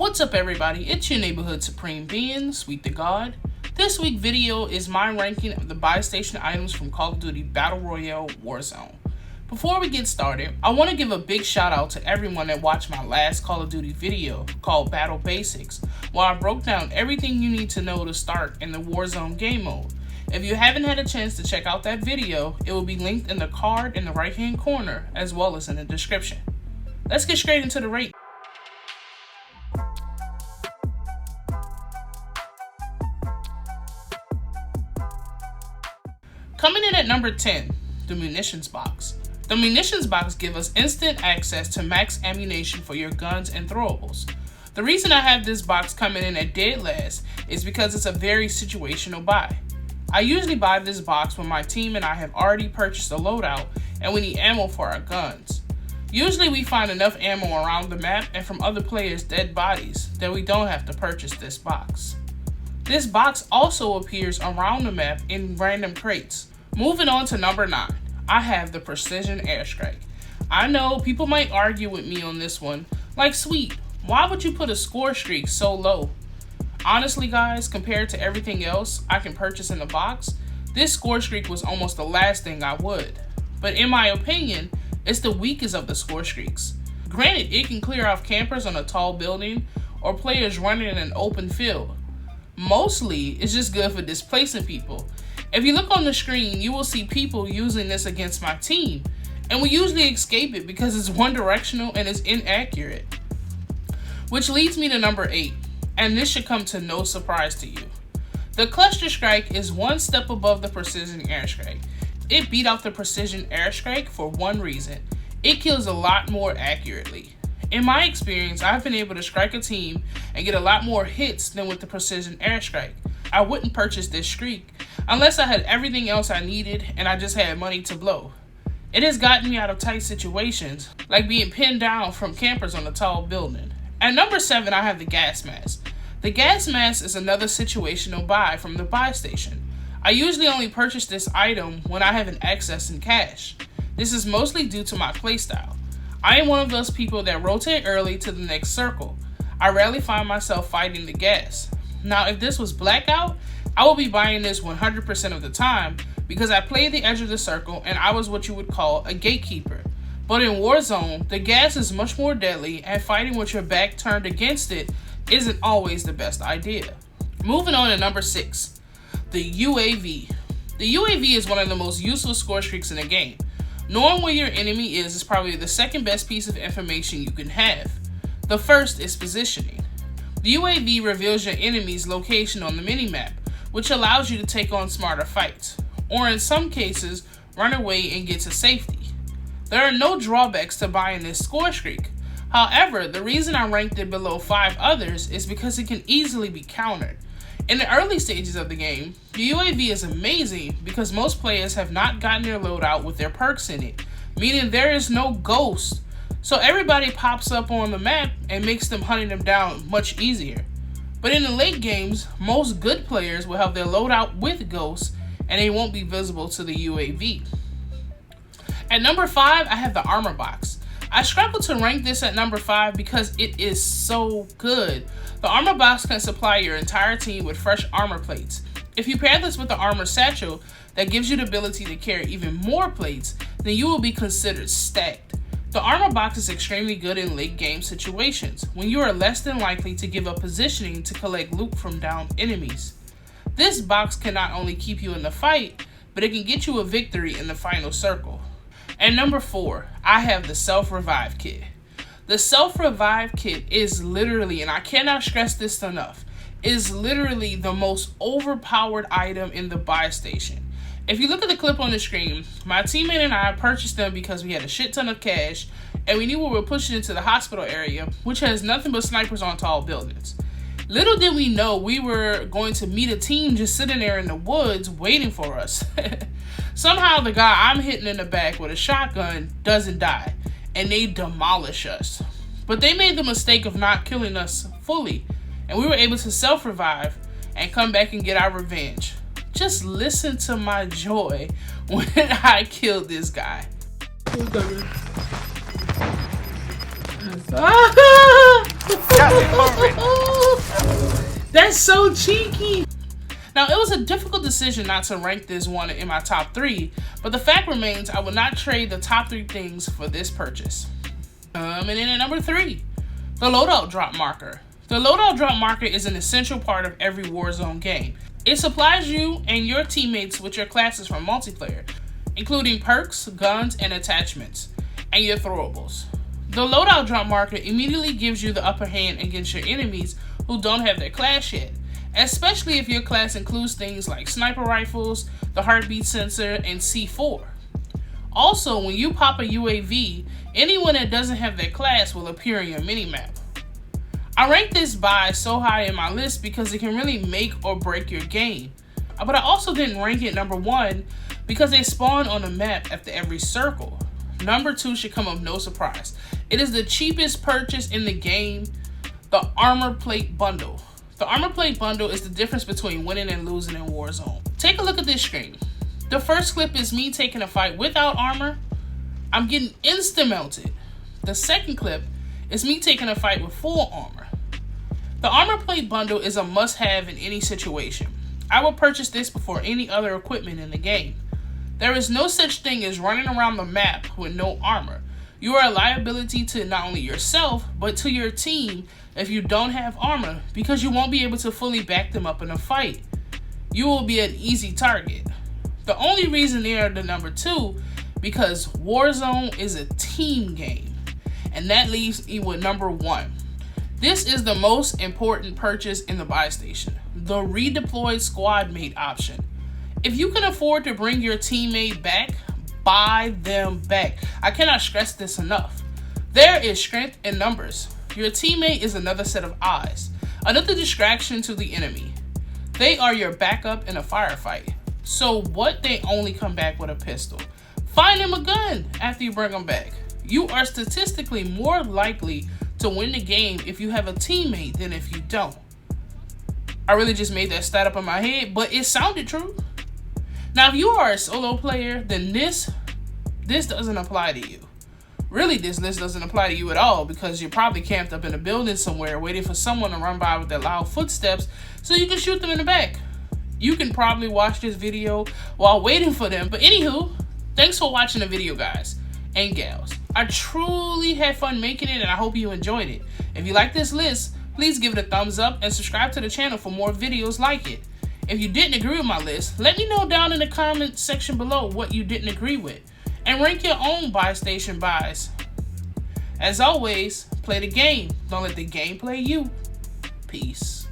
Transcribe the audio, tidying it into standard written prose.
What's up everybody, it's your neighborhood supreme being, Sweet to God. This week's video is my ranking of the buy station items from Call of Duty Battle Royale Warzone. Before we get started, I want to give a big shout out to everyone that watched my last Call of Duty video called Battle Basics, where I broke down everything you need to know to start in the Warzone game mode. If you haven't had a chance to check out that video, it will be linked in the card in the right hand corner as well as in the description. Let's get straight into the rating. Coming in at number 10, the Munitions Box. The Munitions Box gives us instant access to max ammunition for your guns and throwables. The reason I have this box coming in at dead last is because it's a very situational buy. I usually buy this box when my team and I have already purchased a loadout and we need ammo for our guns. Usually we find enough ammo around the map and from other players' dead bodies that we don't have to purchase this box. This box also appears around the map in random crates. Moving on to number 9, I have the Precision Airstrike. I know people might argue with me on this one, like Sweet, why would you put a score streak so low? Honestly guys, compared to everything else I can purchase in the box, this score streak was almost the last thing I would. But in my opinion, it's the weakest of the score streaks. Granted, it can clear off campers on a tall building or players running in an open field. Mostly, it's just good for displacing people. If you look on the screen, you will see people using this against my team, and we usually escape it because it's one directional and it's inaccurate. Which leads me to number 8, and this should come to no surprise to you. The Cluster Strike is one step above the Precision Airstrike. It beat out the Precision Airstrike for one reason: it kills a lot more accurately. In my experience, I've been able to strike a team and get a lot more hits than with the Precision Airstrike. I wouldn't purchase this streak unless I had everything else I needed and I just had money to blow. It has gotten me out of tight situations, like being pinned down from campers on a tall building. At number 7, I have the Gas Mask. The Gas Mask is another situational buy from the buy station. I usually only purchase this item when I have an excess in cash. This is mostly due to my playstyle. I am one of those people that rotate early to the next circle. I rarely find myself fighting the gas. Now, if this was Blackout, I will be buying this 100% of the time because I play the edge of the circle and I was what you would call a gatekeeper. But in Warzone, the gas is much more deadly and fighting with your back turned against it isn't always the best idea. Moving on to number 6, the UAV. The UAV is one of the most useful score streaks in the game. Knowing where your enemy is probably the second best piece of information you can have. The first is positioning. The UAV reveals your enemy's location on the minimap, which allows you to take on smarter fights, or in some cases, run away and get to safety. There are no drawbacks to buying this score streak. However, the reason I ranked it below 5 others is because it can easily be countered. In the early stages of the game, the UAV is amazing because most players have not gotten their loadout with their perks in it, meaning there is no ghost. So everybody pops up on the map and makes them hunting them down much easier. But in the late games, most good players will have their loadout with ghosts and they won't be visible to the UAV. At number 5, I have the Armor Box. I struggle to rank this at number 5 because it is so good. The Armor Box can supply your entire team with fresh armor plates. If you pair this with the Armor Satchel that gives you the ability to carry even more plates, then you will be considered stacked. The Armor Box is extremely good in late game situations, when you are less than likely to give up positioning to collect loot from downed enemies. This box can not only keep you in the fight, but it can get you a victory in the final circle. At number 4, I have the Self-Revive Kit. The Self-Revive Kit is literally, and I cannot stress this enough, is literally the most overpowered item in the buy station. If you look at the clip on the screen, my teammate and I purchased them because we had a shit ton of cash and we knew we were pushing into the hospital area, which has nothing but snipers on tall buildings. Little did we know we were going to meet a team just sitting there in the woods waiting for us. Somehow the guy I'm hitting in the back with a shotgun doesn't die and they demolish us. But they made the mistake of not killing us fully and we were able to self-revive and come back and get our revenge. Just listen to my joy when I killed this guy. That's so cheeky. Now, it was a difficult decision not to rank this one in my top 3, but the fact remains I will not trade the top 3 things for this purchase. And then at number 3, the Loadout Drop Marker. The Loadout Drop Marker is an essential part of every Warzone game. It supplies you and your teammates with your classes from multiplayer, including perks, guns, and attachments, and your throwables. The Loadout Drop Marker immediately gives you the upper hand against your enemies who don't have their class yet, especially if your class includes things like sniper rifles, the heartbeat sensor, and C4. Also, when you pop a UAV, anyone that doesn't have their class will appear in your minimap. I rank this buy so high in my list because it can really make or break your game. But I also didn't rank it number 1 because they spawn on the map after every circle. Number 2 should come of no surprise. It is the cheapest purchase in the game, the Armor Plate Bundle. The Armor Plate Bundle is the difference between winning and losing in Warzone. Take a look at this screen. The first clip is me taking a fight without armor. I'm getting insta-melted. The second clip is me taking a fight with full armor. The Armor Plate Bundle is a must-have in any situation. I will purchase this before any other equipment in the game. There is no such thing as running around the map with no armor. You are a liability to not only yourself, but to your team if you don't have armor, because you won't be able to fully back them up in a fight. You will be an easy target. The only reason they are the number 2 because Warzone is a team game, and that leaves me with number 1. This is the most important purchase in the buy station, the Redeploy Squad mate option. If you can afford to bring your teammate back, buy them back. I cannot stress this enough. There is strength in numbers. Your teammate is another set of eyes, another distraction to the enemy. They are your backup in a firefight. So what, they only come back with a pistol? Find them a gun after you bring them back. You are statistically more likely to win the game if you have a teammate than if you don't. I really just made that stat up in my head, but it sounded true. Now, if you are a solo player, then this doesn't apply to you. Really, this list doesn't apply to you at all because you're probably camped up in a building somewhere waiting for someone to run by with their loud footsteps so you can shoot them in the back. You can probably watch this video while waiting for them. But anywho, thanks for watching the video, guys and gals. I truly had fun making it and I hope you enjoyed it. If you like this list, please give it a thumbs up and subscribe to the channel for more videos like it. If you didn't agree with my list, let me know down in the comment section below what you didn't agree with, and rank your own buy station buys. As always, play the game. Don't let the game play you. Peace.